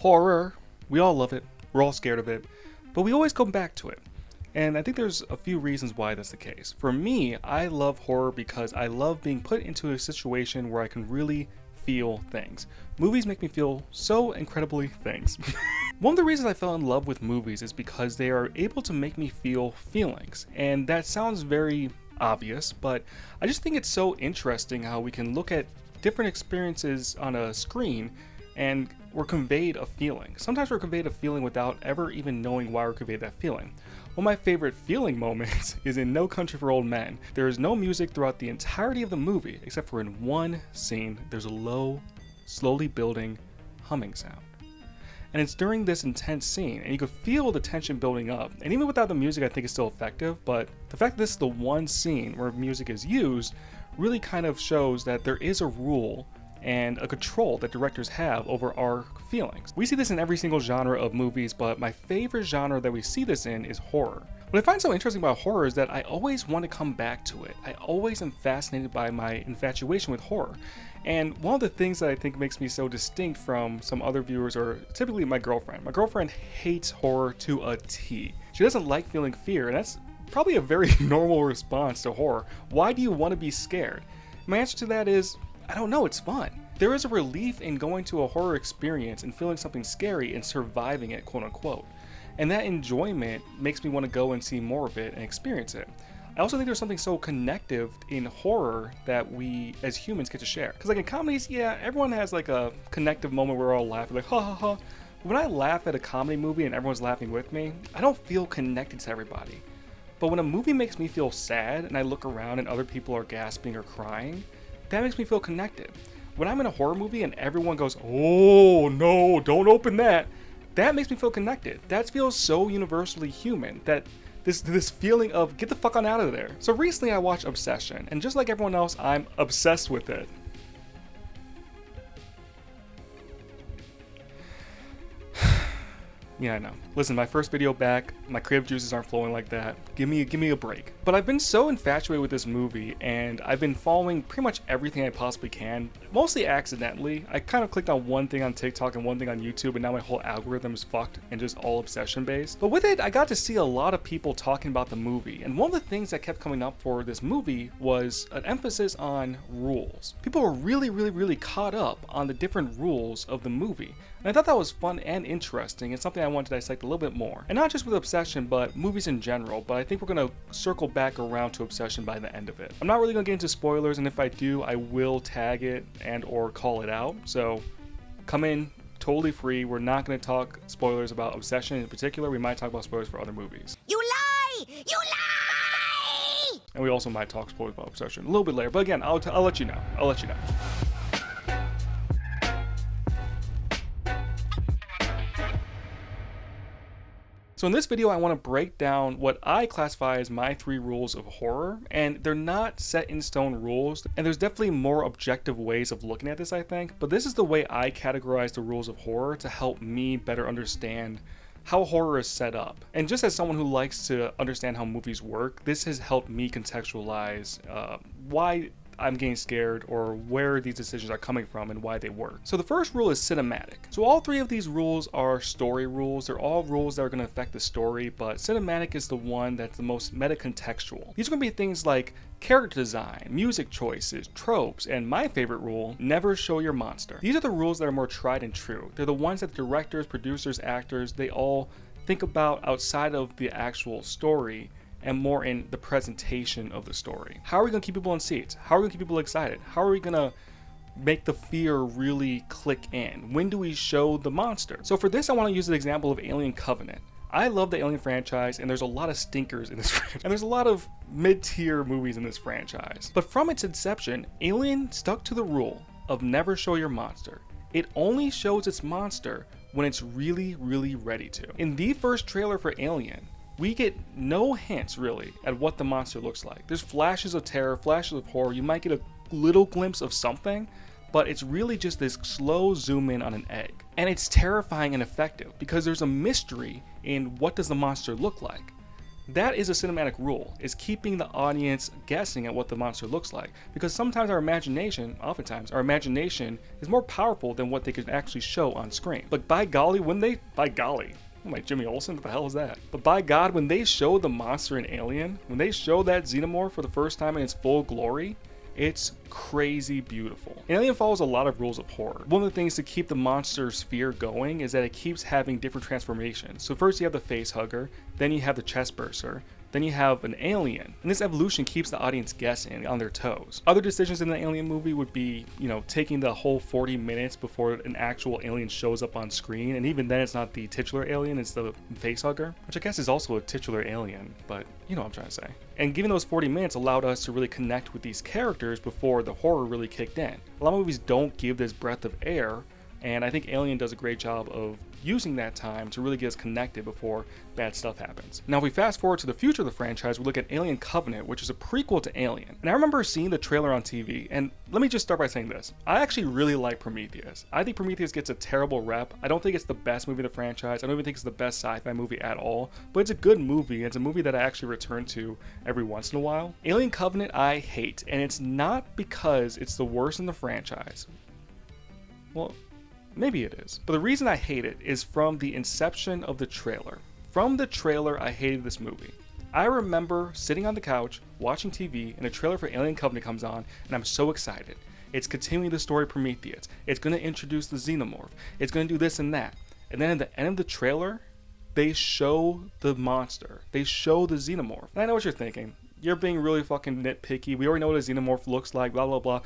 Horror. We all love it. We're all scared of it. But we always come back to it. And I think there's a few reasons why that's the case. For me, I love horror because I love being put into a situation where I can really feel things. Movies make me feel so incredibly things. One of the reasons I fell in love with movies is because they are able to make me feel feelings. And that sounds very obvious, but I just think it's so interesting how we can look at different experiences on a screen and we're conveyed a feeling. Sometimes we're conveyed a feeling without ever even knowing why we're conveyed that feeling. One of my favorite feeling moments is in No Country for Old Men. There is no music throughout the entirety of the movie, except for in one scene, there's a low, slowly building humming sound. And it's during this intense scene, and you could feel the tension building up. And even without the music, I think it's still effective, but the fact that this is the one scene where music is used really kind of shows that there is a rule and a control that directors have over our feelings. We see this in every single genre of movies, but my favorite genre that we see this in is horror. What I find so interesting about horror is that I always want to come back to it. I always am fascinated by my infatuation with horror. And one of the things that I think makes me so distinct from some other viewers, or typically my girlfriend. My girlfriend hates horror to a T. She doesn't like feeling fear, and that's probably a very normal response to horror. Why do you want to be scared? My answer to that is, I don't know, it's fun. There is a relief in going to a horror experience and feeling something scary and surviving it, quote unquote. And that enjoyment makes me want to go and see more of it and experience it. I also think there's something so connective in horror that we as humans get to share. Because like in comedies, yeah, everyone has like a connective moment where we're all laughing, like ha ha ha. But when I laugh at a comedy movie and everyone's laughing with me, I don't feel connected to everybody. But when a movie makes me feel sad and I look around and other people are gasping or crying, that makes me feel connected. When I'm in a horror movie and everyone goes, oh no, don't open that, that makes me feel connected. That feels so universally human, that this feeling of get the fuck on out of there. So recently I watched Obsession, and just like everyone else, I'm obsessed with it. Yeah, I know. Listen, my first video back, my creative juices aren't flowing like that. Give me a break. But I've been so infatuated with this movie, and I've been following pretty much everything I possibly can, mostly accidentally. I kind of clicked on one thing on TikTok and one thing on YouTube, and now my whole algorithm is fucked and just all obsession based. But with it, I got to see a lot of people talking about the movie, and one of the things that kept coming up for this movie was an emphasis on rules. People were really caught up on the different rules of the movie. And I thought that was fun and interesting, and something I wanted to dissect a little bit more. And not just with Obsession, but movies in general, but I think we're going to circle back around to Obsession by the end of it. I'm not really going to get into spoilers, and if I do, I will tag it and or call it out. So come in totally free. We're not going to talk spoilers about Obsession in particular. We might talk about spoilers for other movies. You lie! You lie! And we also might talk spoilers about Obsession a little bit later. But again, I'll let you know. I'll let you know. So in this video, I want to break down what I classify as my 3 rules of horror, and they're not set in stone rules, and there's definitely more objective ways of looking at this, I think, but this is the way I categorize the rules of horror to help me better understand how horror is set up. And just as someone who likes to understand how movies work, this has helped me contextualize why I'm getting scared or where these decisions are coming from and why they work. So the first rule is cinematic. So all 3 of these rules are story rules. They're all rules that are going to affect the story, but cinematic is the one that's the most meta-contextual. These are going to be things like character design, music choices, tropes, and my favorite rule, never show your monster. These are the rules that are more tried and true. They're the ones that directors, producers, actors, they all think about outside of the actual story and more in the presentation of the story. How are we gonna keep people in seats? How are we gonna keep people excited? How are we gonna make the fear really click in? When do we show the monster? So for this, I wanna use the example of Alien Covenant. I love the Alien franchise, and there's a lot of stinkers in this franchise, and there's a lot of mid-tier movies in this franchise. But from its inception, Alien stuck to the rule of never show your monster. It only shows its monster when it's really ready to. In the first trailer for Alien, we get no hints really at what the monster looks like. There's flashes of terror, flashes of horror. You might get a little glimpse of something, but it's really just this slow zoom in on an egg. And it's terrifying and effective because there's a mystery in what does the monster look like. That is a cinematic rule, is keeping the audience guessing at what the monster looks like. Because sometimes oftentimes our imagination is more powerful than what they can actually show on screen. But by golly, I'm like Jimmy Olsen, what the hell is that? But by God, when they show the monster in Alien, when they show that xenomorph for the first time in its full glory, it's crazy beautiful. Alien follows a lot of rules of horror. One of the things to keep the monster's fear going is that it keeps having different transformations. So first you have the face hugger, then you have the chest burster, then you have an alien. And this evolution keeps the audience guessing on their toes. Other decisions in the Alien movie would be, taking the whole 40 minutes before an actual alien shows up on screen. And even then it's not the titular alien, it's the face hugger, which I guess is also a titular alien, but you know what I'm trying to say. And giving those 40 minutes allowed us to really connect with these characters before the horror really kicked in. A lot of movies don't give this breath of air, and I think Alien does a great job of using that time to really get us connected before bad stuff happens. Now, if we fast forward to the future of the franchise, we look at Alien Covenant, which is a prequel to Alien. And I remember seeing the trailer on TV, and let me just start by saying this. I actually really like Prometheus. I think Prometheus gets a terrible rep. I don't think it's the best movie of the franchise. I don't even think it's the best sci-fi movie at all, but it's a good movie. It's a movie that I actually return to every once in a while. Alien Covenant I hate, and it's not because it's the worst in the franchise. Well, maybe it is. But the reason I hate it is from the inception of the trailer. From the trailer, I hated this movie. I remember sitting on the couch, watching TV, and a trailer for Alien Covenant comes on, and I'm so excited. It's continuing the story of Prometheus. It's going to introduce the xenomorph. It's going to do this and that. And then at the end of the trailer, they show the monster. They show the xenomorph. And I know what you're thinking. You're being really fucking nitpicky. We already know what a xenomorph looks like, blah, blah, blah.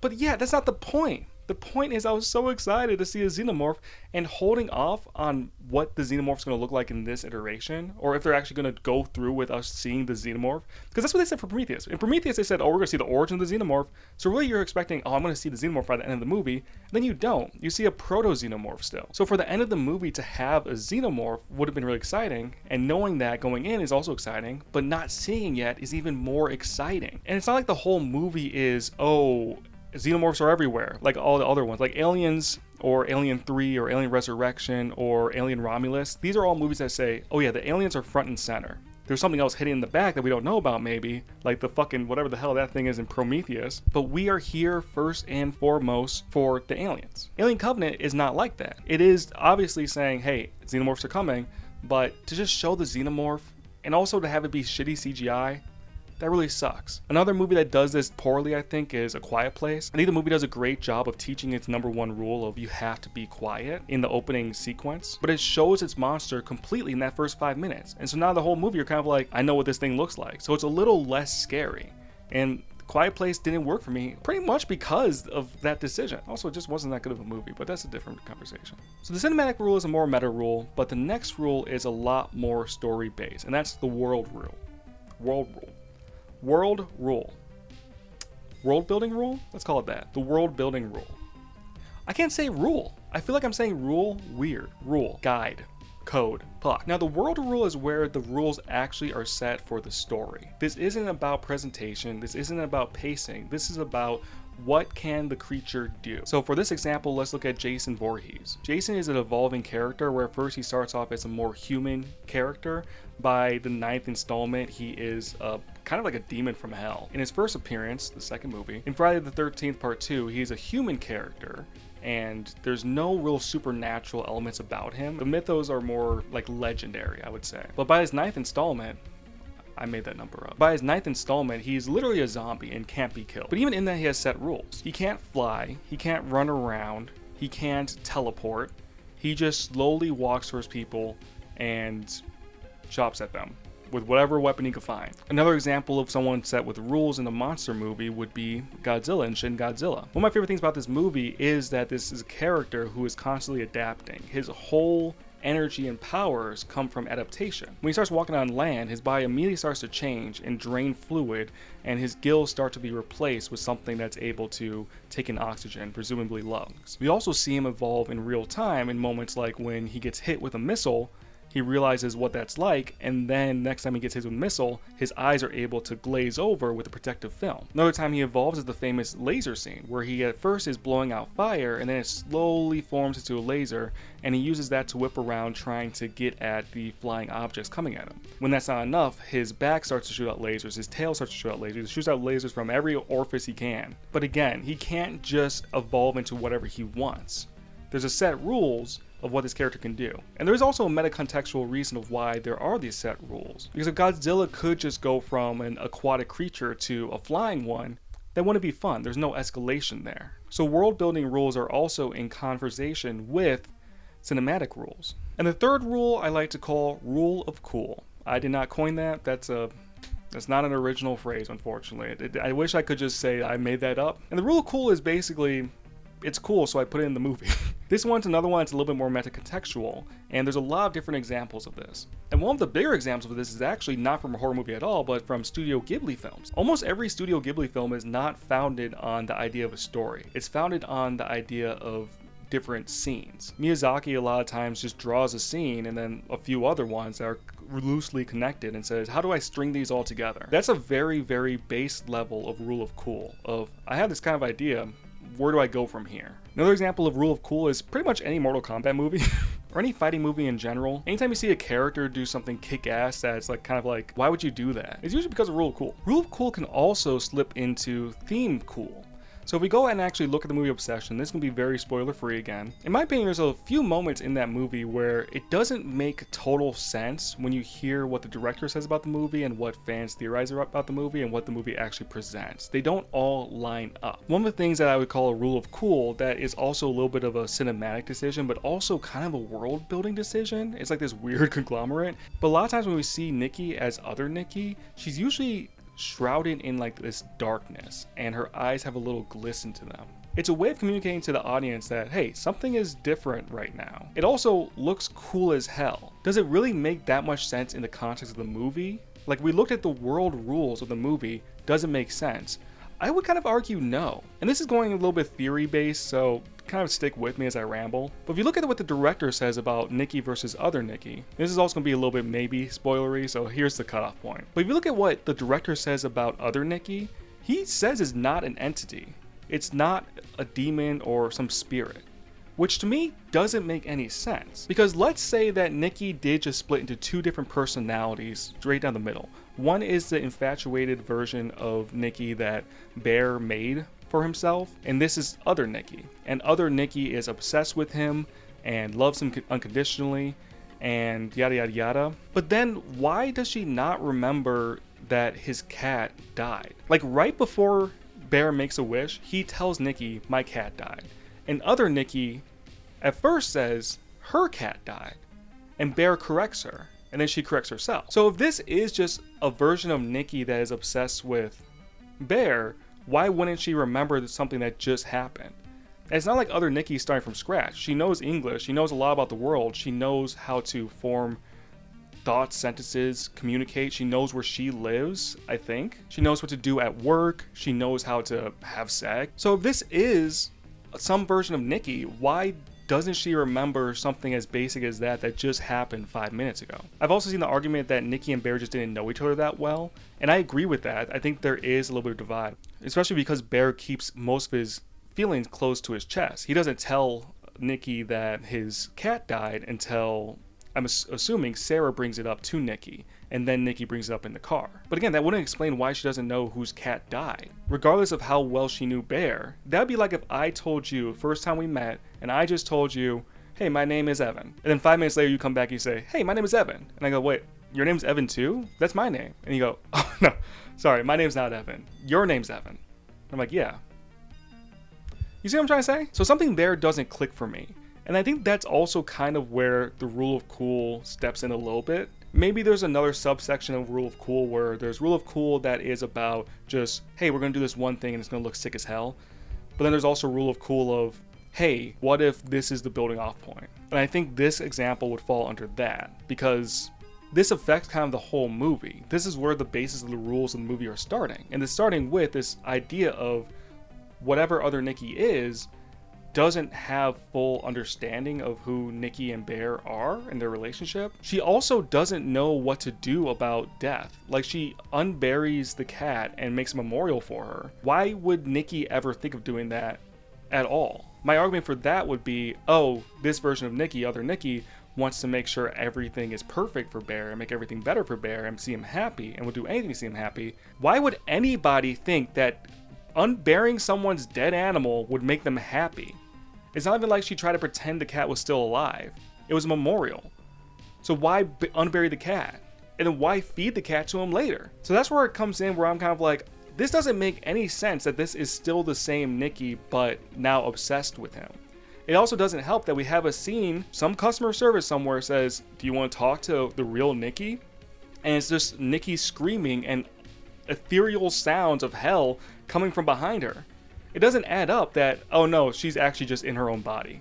But yeah, that's not the point. The point is I was so excited to see a xenomorph, and holding off on what the xenomorph's going to look like in this iteration, or if they're actually going to go through with us seeing the xenomorph, because that's what they said for Prometheus. In Prometheus they said, oh, we're going to see the origin of the xenomorph, so really you're expecting, oh, I'm going to see the xenomorph by the end of the movie, and then you don't. You see a proto-xenomorph still. So for the end of the movie to have a xenomorph would have been really exciting, and knowing that going in is also exciting, but not seeing yet is even more exciting. And it's not like the whole movie is, oh, xenomorphs are everywhere, like all the other ones, like Aliens or Alien 3 or Alien Resurrection or Alien Romulus. These are all movies that say, oh yeah, the aliens are front and center. There's something else hidden in the back that we don't know about maybe, like the fucking whatever the hell that thing is in Prometheus, but we are here first and foremost for the aliens. Alien Covenant is not like that. It is obviously saying, hey, xenomorphs are coming, but to just show the xenomorph and also to have it be shitty CGI, that really sucks. Another movie that does this poorly, I think, is A Quiet Place. I think the movie does a great job of teaching its number one rule of you have to be quiet in the opening sequence, but it shows its monster completely in that first 5 minutes. And so now the whole movie, you're kind of like, I know what this thing looks like. So it's a little less scary. And Quiet Place didn't work for me pretty much because of that decision. Also, it just wasn't that good of a movie, but that's a different conversation. So the cinematic rule is a more meta rule, but the next rule is a lot more story based, and that's the world rule. World rule. World building rule? Let's call it that. The world building rule. I can't say rule. I feel like I'm saying rule weird. Rule, guide, code, fuck. Now the world rule is where the rules actually are set for the story. This isn't about presentation. This isn't about pacing. This is about what can the creature do? So for this example, let's look at Jason Voorhees. Jason is an evolving character where first he starts off as a more human character. By the 9th installment, he is kind of like a demon from hell. In his first appearance, the second movie, in Friday the 13th Part 2, he's a human character, and there's no real supernatural elements about him. The mythos are more like legendary, I would say. But by his 9th installment, I made that number up. By his 9th installment, he's literally a zombie and can't be killed. But even in that, he has set rules. He can't fly, he can't run around, he can't teleport. He just slowly walks towards people and chops at them with whatever weapon he could find. Another example of someone set with rules in a monster movie would be Godzilla in Shin Godzilla. One of my favorite things about this movie is that this is a character who is constantly adapting. His whole energy and powers come from adaptation. When he starts walking on land, his body immediately starts to change and drain fluid, and his gills start to be replaced with something that's able to take in oxygen, presumably lungs. We also see him evolve in real time in moments like when he gets hit with a missile he realizes what that's like, and then next time he gets hit with a missile, his eyes are able to glaze over with a protective film. Another time he evolves is the famous laser scene, where he at first is blowing out fire, and then it slowly forms into a laser, and he uses that to whip around trying to get at the flying objects coming at him. When that's not enough, his back starts to shoot out lasers, his tail starts to shoot out lasers, he shoots out lasers from every orifice he can. But again, he can't just evolve into whatever he wants. There's a set rules of what this character can do. And there's also a meta-contextual reason of why there are these set rules. Because if Godzilla could just go from an aquatic creature to a flying one, that wouldn't be fun. There's no escalation there. So world building rules are also in conversation with cinematic rules. And the third rule I like to call rule of cool. I did not coin that. That's not an original phrase, unfortunately. I wish I could just say I made that up. And the rule of cool is basically, it's cool, so I put it in the movie. This one's another one that's a little bit more meta-contextual, and there's a lot of different examples of this. And one of the bigger examples of this is actually not from a horror movie at all, but from Studio Ghibli films. Almost every Studio Ghibli film is not founded on the idea of a story. It's founded on the idea of different scenes. Miyazaki a lot of times just draws a scene and then a few other ones that are loosely connected and says, how do I string these all together? That's a very, very base level of rule of cool, of I have this kind of idea, where do I go from here? Another example of rule of cool is pretty much any Mortal Kombat movie or any fighting movie in general. Anytime you see a character do something kick-ass that's like kind of like, why would you do that? It's usually because of rule of cool. Rule of cool can also slip into theme cool. So if we go and actually look at the movie Obsession, this can be very spoiler free again. In my opinion, there's a few moments in that movie where it doesn't make total sense when you hear what the director says about the movie and what fans theorize about the movie and what the movie actually presents. They don't all line up. One of the things that I would call a rule of cool that is also a little bit of a cinematic decision, but also kind of a world building decision. It's like this weird conglomerate. But a lot of times when we see Nikki as other Nikki, she's usually shrouded in like this darkness, and her eyes have a little glisten to them. It's a way of communicating to the audience that, hey, something is different right now. It also looks cool as hell. Does it really make that much sense in the context of the movie? Like, we looked at the world rules of the movie, does it make sense? I would kind of argue no. And this is going a little bit theory based, so kind of stick with me as I ramble. But if you look at what the director says about Nikki versus other Nikki, this is also going to be a little bit maybe spoilery, so here's the cutoff point. But if you look at what the director says about other Nikki, he says it's not an entity. It's not a demon or some spirit. Which to me doesn't make any sense. Because let's say that Nikki did just split into two different personalities straight down the middle. One is the infatuated version of Nikki that Bear made for himself, and this is other Nikki. And other Nikki is obsessed with him and loves him unconditionally and yada yada yada. But then why does she not remember that his cat died? Like right before Bear makes a wish, he tells Nikki, my cat died. And other Nikki at first says her cat died, and Bear corrects her, and then she corrects herself. So if this is just a version of Nikki that is obsessed with Bear, why wouldn't she remember something that just happened? And it's not like other Nikki starting from scratch. She knows English, she knows a lot about the world, she knows how to form thoughts, sentences, communicate, she knows where she lives, I think. She knows what to do at work, she knows how to have sex. So if this is some version of Nikki, why doesn't she remember something as basic as that just happened 5 minutes ago? I've also seen the argument that Nikki and Bear just didn't know each other that well, and I agree with that. I think there is a little bit of divide, especially because Bear keeps most of his feelings close to his chest. He doesn't tell Nikki that his cat died until, I'm assuming, Sarah brings it up to Nikki, and then Nikki brings it up in the car. But again, that wouldn't explain why she doesn't know whose cat died. Regardless of how well she knew Bear, that'd be like if I told you first time we met, and I just told you, hey, my name is Evan. And then 5 minutes later you come back and you say, hey, my name is Evan. And I go, wait, your name's Evan too? That's my name. And you go, oh no, sorry, my name's not Evan. Your name's Evan. I'm like, yeah. You see what I'm trying to say? So something there doesn't click for me. And I think that's also kind of where the rule of cool steps in a little bit. Maybe there's another subsection of rule of cool where there's rule of cool that is about just, hey, we're going to do this one thing and it's going to look sick as hell. But then there's also rule of cool of, hey, what if this is the building off point? And I think this example would fall under that because this affects kind of the whole movie. This is where the basis of the rules of the movie are starting. And it's starting with this idea of whatever other Nikki is, doesn't have full understanding of who Nikki and Bear are and their relationship. She also doesn't know what to do about death. Like, she unburies the cat and makes a memorial for her. Why would Nikki ever think of doing that at all? My argument for that would be, oh, this version of Nikki, other Nikki, wants to make sure everything is perfect for Bear and make everything better for Bear and see him happy and will do anything to see him happy. Why would anybody think that unburying someone's dead animal would make them happy? It's not even like she tried to pretend the cat was still alive. It was a memorial. So why unbury the cat? And then why feed the cat to him later? So that's where it comes in, where I'm kind of like, this doesn't make any sense that this is still the same Nikki, but now obsessed with him. It also doesn't help that we have a scene, some customer service somewhere says, do you want to talk to the real Nikki? And it's just Nikki screaming and ethereal sounds of hell coming from behind her. It doesn't add up that, oh no, she's actually just in her own body.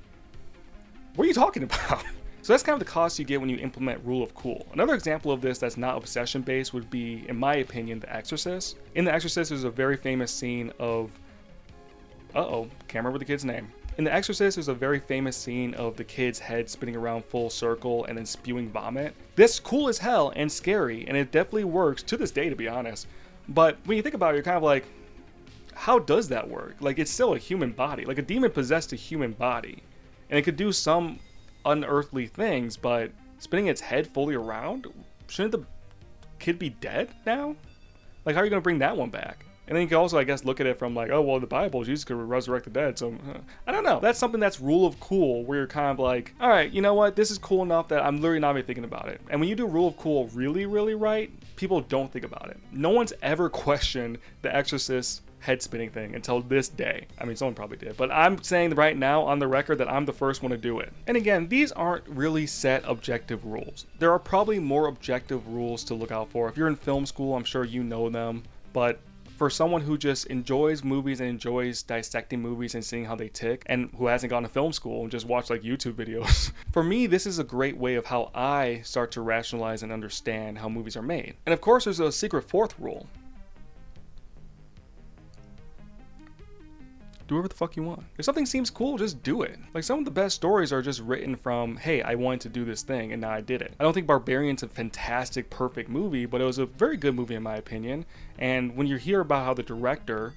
What are you talking about? So that's kind of the cost you get when you implement Rule of Cool. Another example of this that's not obsession based would be, in my opinion, The Exorcist. In The Exorcist, there's a very famous scene of, can't remember the kid's name. In The Exorcist, there's a very famous scene of the kid's head spinning around full circle and then spewing vomit. This cool as hell and scary, and it definitely works to this day, to be honest. But when you think about it, you're kind of like, how does that work? Like, it's still a human body. Like, a demon possessed a human body. And it could do some unearthly things, but spinning its head fully around? Shouldn't the kid be dead now? Like, how are you going to bring that one back? And then you can also, I guess, look at it from like, oh, well, the Bible, Jesus could resurrect the dead. So, I don't know. That's something that's Rule of Cool, where you're kind of like, all right, you know what? This is cool enough that I'm literally not even thinking about it. And when you do Rule of Cool really, really right, people don't think about it. No one's ever questioned the Exorcist head spinning thing until this day. I mean, someone probably did, but I'm saying right now on the record that I'm the first one to do it. And again, these aren't really set objective rules. There are probably more objective rules to look out for. If you're in film school, I'm sure you know them, but for someone who just enjoys movies and enjoys dissecting movies and seeing how they tick, and who hasn't gone to film school and just watched like YouTube videos, for me, this is a great way of how I start to rationalize and understand how movies are made. And of course, there's a secret fourth rule. Do whatever the fuck you want. If something seems cool, just do it. Like, some of the best stories are just written from, hey, I wanted to do this thing and now I did it. I don't think Barbarian's a fantastic, perfect movie, but it was a very good movie in my opinion. And when you hear about how the director,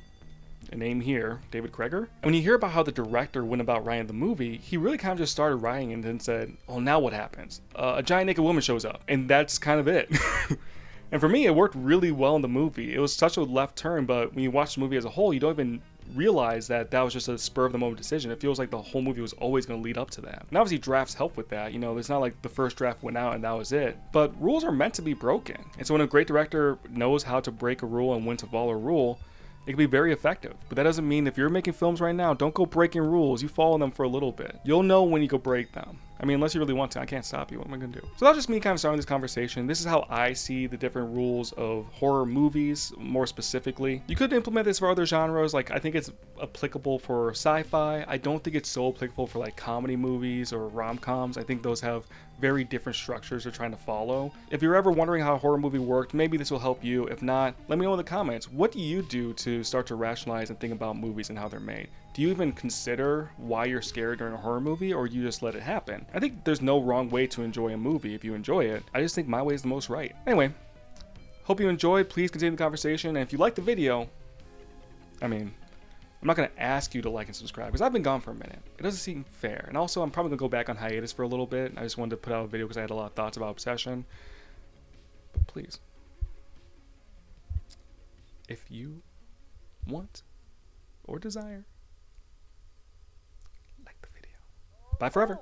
a name here, David Kreger, when you hear about how the director went about writing the movie, he really kind of just started writing and then said, oh, now what happens? A giant naked woman shows up, and that's kind of it. And for me, it worked really well in the movie. It was such a left turn, but when you watch the movie as a whole, you don't even realize that that was just a spur of the moment decision. It feels like the whole movie was always going to lead up to that. And obviously drafts help with that. You know, it's not like the first draft went out and that was it. But rules are meant to be broken. And so when a great director knows how to break a rule and when to follow a rule, it can be very effective. But that doesn't mean if you're making films right now, don't go breaking rules. You follow them for a little bit. You'll know when you go break them. I mean, unless you really want to, I can't stop you. What am I going to do? So that's just me kind of starting this conversation. This is how I see the different rules of horror movies, more specifically. You could implement this for other genres. Like, I think it's applicable for sci-fi. I don't think it's so applicable for like comedy movies or rom-coms. I think those have very different structures they're trying to follow. If you're ever wondering how a horror movie worked, maybe this will help you. If not, let me know in the comments. What do you do to start to rationalize and think about movies and how they're made? Do you even consider why you're scared during a horror movie, or you just let it happen? I think there's no wrong way to enjoy a movie if you enjoy it. I just think my way is the most right. Anyway, hope you enjoyed. Please continue the conversation. And if you like the video, I mean, I'm not going to ask you to like and subscribe because I've been gone for a minute. It doesn't seem fair. And also, I'm probably going to go back on hiatus for a little bit. I just wanted to put out a video because I had a lot of thoughts about obsession. But please, if you want or desire, like the video. Bye forever.